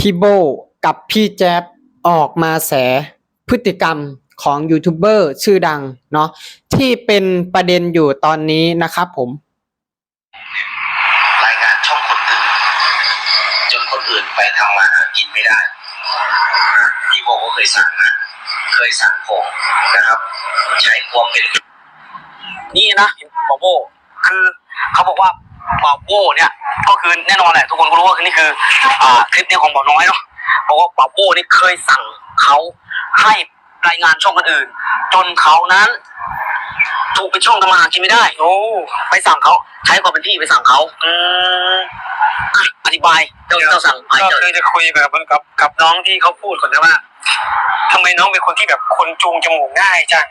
พี่โบกับพี่แจ๊บออกมาแฉพฤติกรรมของยูทูบเบอร์ชื่อดังเนาะที่เป็นประเด็นอยู่ตอนนี้นะครับผมรายงานช่องคนอื่นจนคนอื่นไปทำมาหากินไม่ได้พี่โบก็เคยสั่งนะเคยสั่งผมนะครับใช้ความเป็นนี่นะบาโบคือเขาบอกว่าบาโบเนี่ยก็คือแน่นอนแหละทุกคนก็รู้ว่านี่คือคลิปนี้ของบ่าวน้อยเนาะบอกว่าบาโบนี่เคยสั่งเขาให้รายงานช่องคนอื่นจนเขานั้นถูกเป็นช่องทำมาหากินไม่ได้โอ้ไปสั่งเขาใช้ความเป็นพี่ไปสั่งเขาอธิบายเจ้าสั่งก็คือจะคุยกับน้องที่เขาพูดก่อนนะว่าทำไมน้องเป็นคนที่แบบคนจูงจมูกง่ายจัง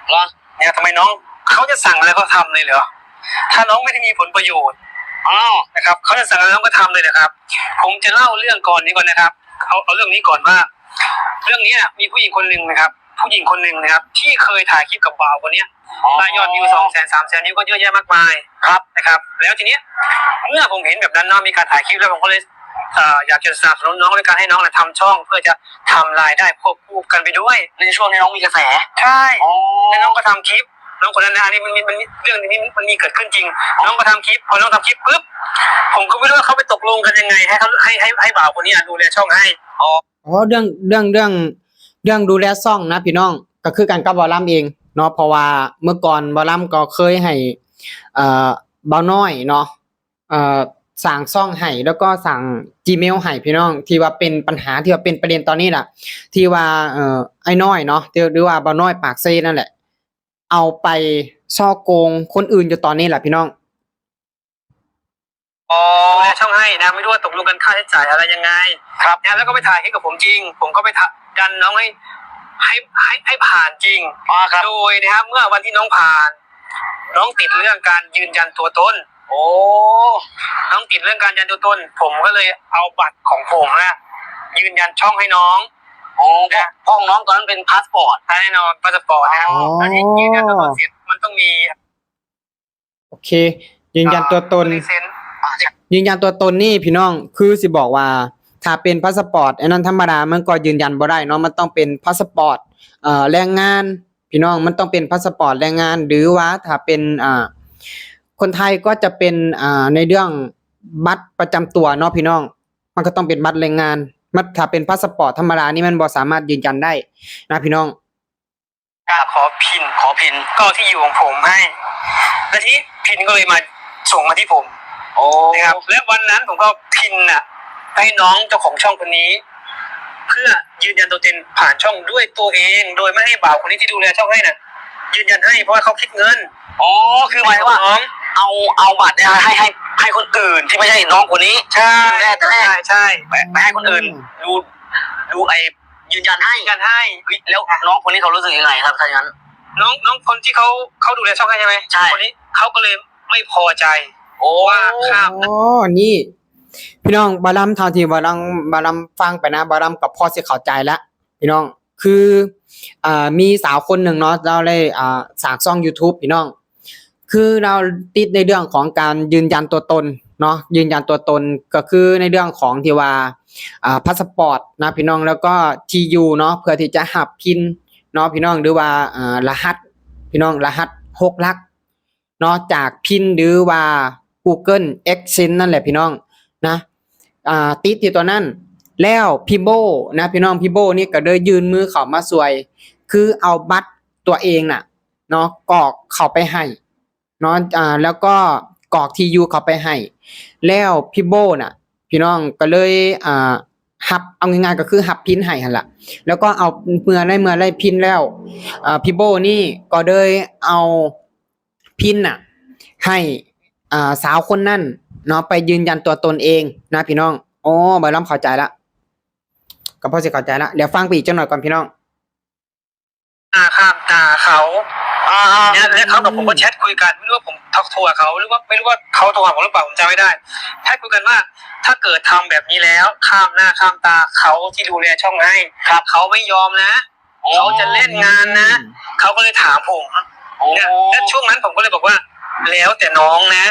เหรอเนี่ยทำไมน้องเขาจะสั่งอะไรก็ทำเลยเหรอถ้าน้องไม่ได้มีผลประโยชน์นะครับเขาจะสั่งอะไรน้องก็ทำเลยนะครับผมจะเล่าเรื่องก่อนนี้ก่อนนะครับเอาเรื่องนี้ก่อนว่าเรื่องนี้มีผู้หญิงคนหนึ่งนะครับผู้หญิงคนหนึ่งนะครับที่เคยถ่ายคลิปกับบ่าวคนนี้ได้ยอดวิว200,000 300,000นิ้วก็เยอะแยะมากมายครับนะครับแล้วทีนี้เมื่อผมเห็นแบบนั้นน้องมีการถ่ายคลิปแล้วผมก็เลยอยากจะสนับสนุนน้องในการให้น้องทำช่องเพื่อจะทำรายได้ควบคู่กันไปด้วยในช่วงที่น้องมีกระแสใช่แล้วน้องก็ทำคลิปน้องคนนั้นนะอันนี้มันเรื่องนี้มันมีเกิดขึ้นจริงน้องก็ทำคลิปพอน้องทำคลิปปุ๊บผมก็ไม่รู้ว่าเขาไปตกลงกันยังไงให้เขาให้บ่าวคนนี้ดูแลช่องให้เรื่องดูแลซ่องนะพี่น้องก็คือการกับบอลลัมเองเนาะเพราะว่าเมื่อก่อนบอลลัมก็เคยให้บ่าวน้อยเนาะสั่งซ่องให้แล้วก็สั่ง Gmail ให้พี่น้องที่ว่าเป็นปัญหาที่ว่าเป็นประเด็นตอนนี้ล่ะที่ว่าไอ้น้อยเนาะหรือว่าบ่าวน้อยปากเซ่นั่นแหละเอาไปซ่อโกงคนอื่นอยู่ตอนนี้แหละพี่น้องช่องให้นะไม่รู้ว่าตกลงกันค่าใช้จ่ายอะไรยังไงครับนะแล้วก็ไปถ่ายให้กับผมจริงผมก็ไปดันน้องให้ผ่านจริงโดยนะครับเมื่อวันที่น้องผ่านน้องติดเรื่องการยืนยันตัวตนน้องติดเรื่องการยืนยันตัวตนผมก็เลยเอาบัตรของผมนะยืนยันช่องให้น้องพ่อของน้องตอนนั้นเป็นพาสปอร์ตแน่นอนพาสปอร์ตนะอันนี้ยืนยันตัวตนเสร็จมันต้องมีโอเคยืนยันตัวตนยืนยันตัวตนนี่พี่น้องคือสิบอกว่าถ้าเป็นพาสปอร์ตไอ้นั้นธรรมดามันก็ยืนยันบ่ได้เนาะมันต้องเป็นพาสปอร์ตแรงงานพี่น้องมันต้องเป็นพาสปอร์ตแรงงานหรือว่าถ้าเป็นคนไทยก็จะเป็นในเรื่องบัตรประจำตัวเนาะพี่น้องมันก็ต้องเป็นบัตรแรงงานมันถ้าเป็นพาสปอร์ตธรรมดานี่มันบ่สามารถยืนยันได้นะพี่น้องขอพินก็ที่อยู่ของผมให้แล้วที่พินก็เลยมาส่งมาที่ผมนะครับและวันนั้นผมก็พินให้น้องเจ้าของช่องคนนี้เพื่อยืนยันตัวตนผ่านช่องด้วยตัวเองโดยไม่ให้บ่าวคนนี้ที่ดูแลช่องให้ยืนยันให้เพราะว่าเขาคิดเงินคือหมายว่าเอาบัตรเนี่ยให้คนอื่นที่ไม่ใช่น้องคนนี้ใช่ไปให้คนอื่นดูไอยืนยันให้แล้วน้องคนนี้เขารู้สึกยังไงครับถ้าอย่างนั้นน้องคนที่เขาดูแลช่องให้ใช่ไหมใช่คนนี้เขาก็เลยไม่พอใจว่าข้ามนี่พี่น้องบารัมทางที่บารัมฟังไปนะบารัมกับพ่อสิเข้าใจแล้วพี่น้องคือมีสาวคนหนึ่งเนาะเราเลยสร้างช่อง YouTube พี่น้องคือเราติดในเรื่องของการยืนยันตัวตนเนาะยืนยันตัวตนก็คือในเรื่องของที่ว่าพาสปอร์ตนะพี่น้องแล้วก็ TU เนาะเพื่อที่จะหับพินเนาะพี่น้องหรือว่ารหัสพี่น้องรหัส6 หลักเนาะจากพินหรือว่า Google Exchange นั่นแหละพี่น้องนะติดที่ตัวนั้นแล้วพี่โบนะพี่น้องพี่โบนี่ก็เลยยืนมือเข้ามาสวยคือเอาบัตรตัวเองน่ะเนาะกรอกเข้าไปให้เนาะแล้วก็กรอกที่อยู่เข้าไปให้แล้วพี่โบน่ะพี่น้องก็เลยหับเอาง่ายๆก็คือหับพินให้หั่นล่ะแล้วก็เอาเมื่อได้พินแล้วพี่โบนี่ก็เลยเอาพินน่ะให้สาวคนนั้นเนาะไปยืนยันตัวตนเองนะพี่น้องบ่ล้ำเข้าใจละก็พอสิเข้าใจละเดี๋ยวฟังไปอีกจังหน่อยก่อนพี่น้องข้ามตาเขาเนี่ยแล้วเขากับผมก็แชทคุยกันไม่รู้ว่าผมทักโทรเขาหรือว่าไม่รู้ว่าเขาโทรหาผมหรือเปล่าผมจำไม่ได้แชทคุยกันว่าถ้าเกิดทำแบบนี้แล้วข้ามหน้าข้ามตาเขาที่ดูแลช่องให้เขาไม่ยอมนะเขาจะเล่นงานนะเขาก็เลยถามผมเนี่ยแล้วช่วงนั้นผมก็เลยบอกว่าแล้วแต่น้องนะ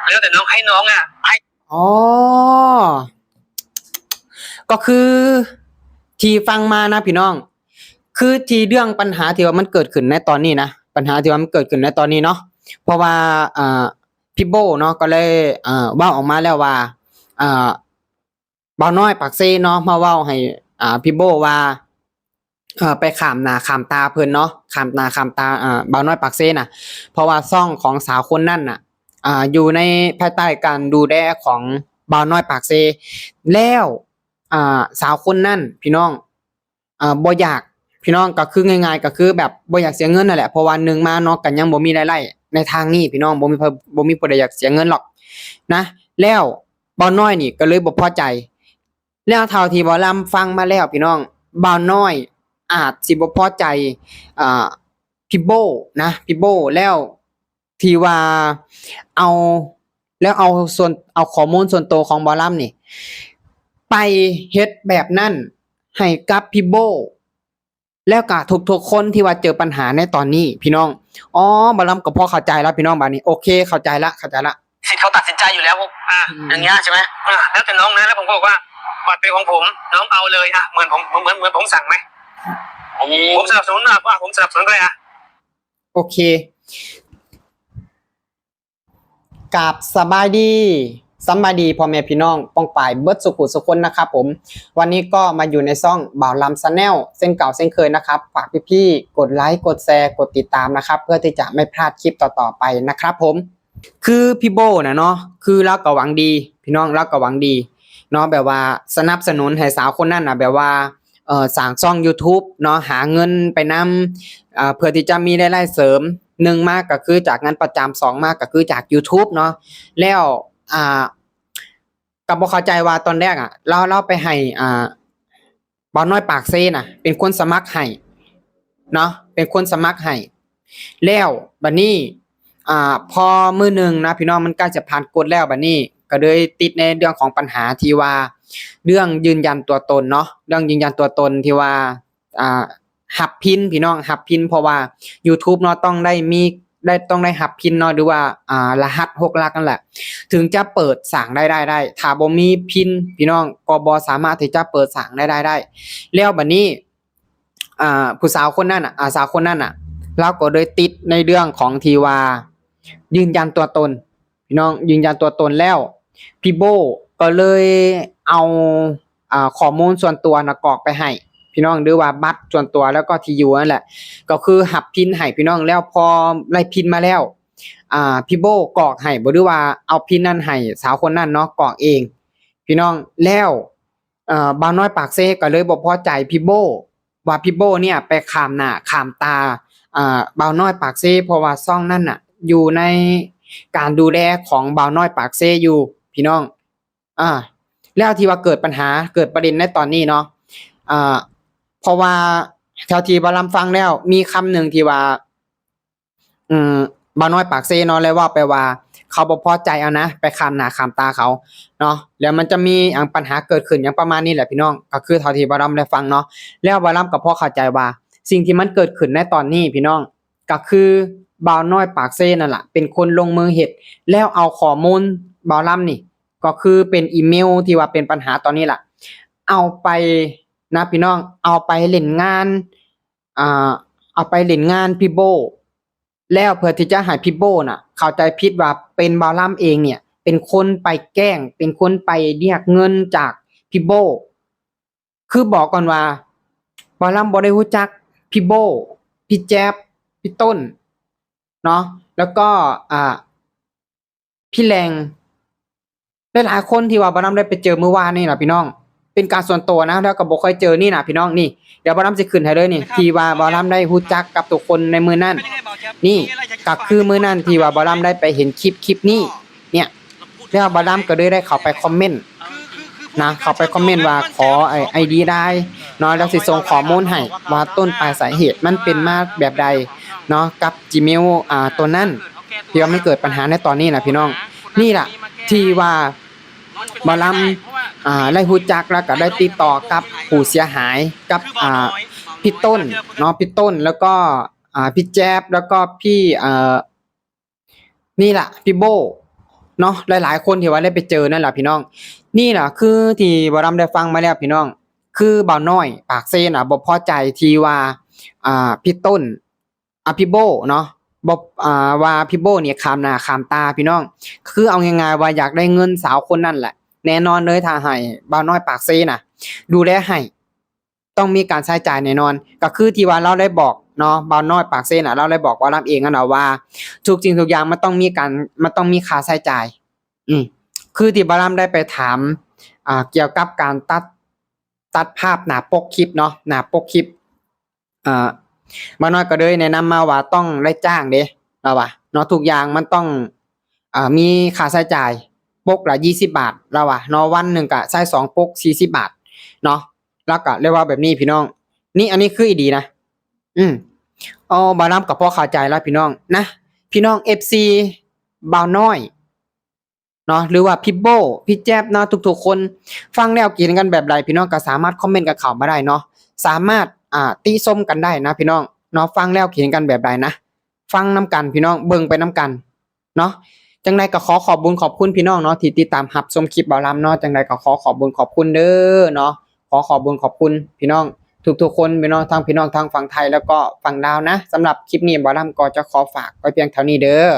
แล้วแต่น้องให้น้องให้ ก็คือที่ฟังมานะพี่น้องคือที่เรื่องปัญหาที่ว่ามันเกิดขึ้นในตอนนี้นะปัญหาที่ว่ามันเกิดขึ้นในตอนนี้เนาะเพราะว่าพี่โบเนาะก็เลยว่าออกมาแล้วว่าบ่าวน้อยปากเซเนาะมาเว้าให้พี่โบว่าไปขามหน้าขามตาเพิ่นเนาะขามหน้าขามตาบ่าวน้อยปากเซน่ะเพราะว่าซ่องของสาวคนนั้นน่ะอยู่ในภายใต้การดูแลของบ่าวน้อยปากเซแล้วสาวคนนั้นพี่น้องบ่อยากพี่น้องก็คือง่ายๆก็คือแบบบ่อยากเสียเงินนั่นแหละเพราะว่าหนึ่งมาเนาะก็ยังบ่มีรายได้ในทางนี้พี่น้องบ่มีผู้ใดอยากเสียเงินหรอกนะแล้วบ่าวน้อยนี่ก็เลยบ่พอใจแล้วเท่าที่บ่าวลำฟังมาแล้วพี่น้องบ่าวน้อยอาจสิบ่พอใจอ่าพี่โบนะพี่โบแล้วที่ว่าเอาเอาข้อมูลส่วนตัวของบ่าวลำนี่ไปเฮ็ดแบบนั้นให้กับพี่โบแล้วก็ทุกๆคนที่ว่าเจอปัญหาในตอนนี้พี่น้องอ๋อบ่าวลำก็พอเข้าใจแล้วพี่น้องบัดนี้โอเคเข้าใจละสิทธิ์เขาตัดสินใจอยู่แล้วอย่างเงี้ยใช่ไหมแล้วแต่น้องนะแล้วผมก็บอกว่าบัตรเป็นของผมน้องเอาเลยเหมือนผมสั่งไหมผมสนับสนุนว่าผมสนับสนุนเลยโอเคกับสบายดีพ่อแม่พี่น้องป้องปายเบิดสุขุสุคนนะครับผมวันนี้ก็มาอยู่ในช่องบ่าวลำชาแนลเส้นเก่าเส้นเคยนะครับฝากพี่ๆกดไลค์กดแชร์กดติดตามนะครับเพื่อที่จะไม่พลาดคลิปต่อๆไปนะครับผมคือพี่โบนะเนาะคือเราก็หวังดีพี่น้องเราก็หวังดีเนาะแบบว่าสนับสนุนให้สาวคนนั้นน่ะแบบว่าสร้างช่อง YouTube เนาะหาเงินไปนำเพื่อที่จะมีรายได้เสริม1มากก็คือจากงานประจำ2มากก็คือจาก YouTube เนาะแล้วก็บ่เข้าใจว่าตอนแรกเราไปให้บ่าวน้อยปากเซน่ะเป็นคนสมัครให้เนาะเป็นคนสมัครให้แล้วบัดนี้พอมื้อนึงนะพี่น้องมันใกล้จะผ่านกฎแล้วบัดนี้ก็เลยติดในเรื่องของปัญหาที่ว่าเรื่องยืนยันตัวตนเนาะเรื่องยืนยันตัวตนที่ว่าหับพินพี่น้องหับพินเพราะว่า YouTube เนาะต้องได้หับพินเนาะหรือว่ารหัส6หลักนั่นแหละถึงจะเปิดสร้างได้ถ้าบ่มีพินพี่น้องก็บ่สามารถที่จะเปิดสร้างได้แล้วบัดนี้ผู้สาวคนนั้นสาวคนนั้นเราก็เลยติดในเรื่องของที่ว่ายืนยันตัวตนพี่น้องยืนยันตัวตนแล้วพี่โบก็เลยเอาข้อมูลส่วนตัวกรอกไปให้พี่น้องหรือว่าบัตรส่วนตัวแล้วก็ที่อยู่นั่นแหละก็คือหับพินให้พี่น้องแล้วพอได้พินมาแล้วพี่โบกรอกให้บ่หรือว่าเอาพินนั้นให้สาวคนนั้นเนาะกรอกเองพี่น้องแล้วบ่าวน้อยปากเซก็เลยบ่พอใจพี่โบว่าพี่โบเนี่ยไปขามหน้าขามตาบ่าวน้อยปากเซเพราะว่าซ่องนั่นอยู่ในการดูแลของบ่าวน้อยปากเซอยู่พี่น้องแล้วที่ว่าเกิดปัญหาเกิดประเด็นในตอนนี้เนาะเพราะว่าแถวที่บ่าวลำฟังแล้วมีคำหนึ่งที่ว่าบ่าวน้อยปากเซเนาะเลยว่าไปว่าเขาบ่พอใจนะไปขามหน้าขามตาเขาเนาะแล้วมันจะมีปัญหาเกิดขึ้นอย่างประมาณนี้แหละพี่น้องก็คือเท่าที่บ่าวลำได้ฟังเนาะแล้วบ่าวลำก็พอเข้าใจว่าสิ่งที่มันเกิดขึ้นในตอนนี้พี่น้องก็คือบ่าวน้อยปากเซนั่นแหละเป็นคนลงมือเฮ็ดแล้วเอาข้อมูลบ่าวลำนี่ก็คือเป็นอีเมลที่ว่าเป็นปัญหาตอนนี้ล่ะเอาไปนะพี่น้องเอาไปเล่นงานเอาไปเล่นงานพี่โบแล้วเพื่อที่จะให้พี่โบน่ะเข้าใจผิดว่าเป็นบ่าวลำเองเนี่ยเป็นคนไปแกล้งเป็นคนไปเรียกเงินจากพี่โบคือบอกก่อนว่าบ่าวลำบ่ได้รู้จักพี่โบพี่แจ๊บพี่ต้นเนาะแล้วก็พี่แรงหลายๆคนที่ว่าบ่าวลำได้ไปเจอเมื่อวานนี่ล่ะพี่น้องเป็นการส่วนตัวนะแล้วก็บ่ค่อยเจอนี่น่ะพี่น้องนี่เดี๋ยวบ่าวลำสิขึ้นให้เลยนี่ที่ว่าบ่าวลำได้รู้จักกับทุกคนในมื้อนั้นนี่ก็คือมื้อนั้นที่ว่าบ่าวลำได้ไปเห็นคลิปนี้เนี่ยแล้วบ่าวลำก็ได้เข้าไปคอมเมนต์นะเข้าไปคอมเมนต์ว่าขอไอดีได้เนาะแล้วสิส่งข้อมูลให้ว่าต้นปลายสาเหตุมันเป็นมาแบบใดเนาะกับ Gmail ตัวนั้นที่ว่ามันเกิดปัญหาในตอนนี้นะพี่น้องนี่ล่ะที่ว่าบ่าวลำได้รู้จักแล้วก็ได้ติดต่อกับผู้เสียหายกับพี่ต้นเนาะพี่ต้นแล้วก็พี่แจ๊บแล้วก็พี่นี่ล่ะพี่โบ เนาะหลายๆคนที่ว่าได้ไปเจอนั่นแหละพี่น้องนี่ล่ะคือที่บ่รำได้ฟังมาแล้วพี่น้องคือบ่าวน้อยปากเซน่ะบ่พอใจที่ว่าพี่ต้นพี่โบเนาะบ่ว่าพี่โบเนี่ยขามหน้าขามตาพี่น้องคือเอาง่ายๆว่าอยากได้เงินสาวคนนั่นแหละแน่นอนเลยถ้าให้บ่าวน้อยปากเซน่ะดูแลให้ต้องมีการใช้จ่ายแน่นอนก็คือที่ว่าเราได้บอกเนาะบ่าวน้อยปากเซน่ะเราได้บอกว่ารับเองนั่นน่ะว่าทุกสิ่งทุกอย่างมันต้องมีค่าใช้จ่ายคือที่บ่าวรำได้ไปถามเกี่ยวกับการตัดภาพหน้าปกคลิปเนาะหน้าปกคลิปบ่าวน้อยก็เลยแนะนำมาว่าต้องได้จ้างเด้เราว่าเนาะทุกอย่างมันต้องมีค่าใช้จ่ายปกละ20 บาทเราว่าเนาะวันหนึงก็ใช้2ปก40 บาทเนาะแล้วก็เรียกว่าแบบนี้พี่น้องนี่อันนี้คืออีดีนะบ่าวรำก็พอเข้าใจแล้วพี่น้องนะพี่น้อง FC บ่าวน้อยเนาะหรือว่าพี่โบพี่แจ๊บเนาะทุกๆคนฟังแล้วคิดกันแบบใดพี่น้องก็สามารถคอมเมนต์กับเขามาได้เนาะสามารถติชมกันได้นะพี่น้องเนาะฟังแล้วคิดกันแบบใดนะฟังนํกันพี่น้องเบิ่งไปนํกันเนาะจังได๋ก็ขอขอบคุญขอบคุณพี่น้องเนาะที่ติดตามรับชมคลิปบ่าวรำเนาะจังได๋ก็ขอขอบคุญขอบคุณเด้อเนาะขอขอบคุญขอบคุณพี่น้องทุกๆคนพี่น้องทั้งพี่น้องทางฝั่งไทยแล้วก็ฝั่งลาวนะสำหรับคลิปนี้บ่าวรำก็จะขอฝากไว้เพียงเท่านี้เด้อ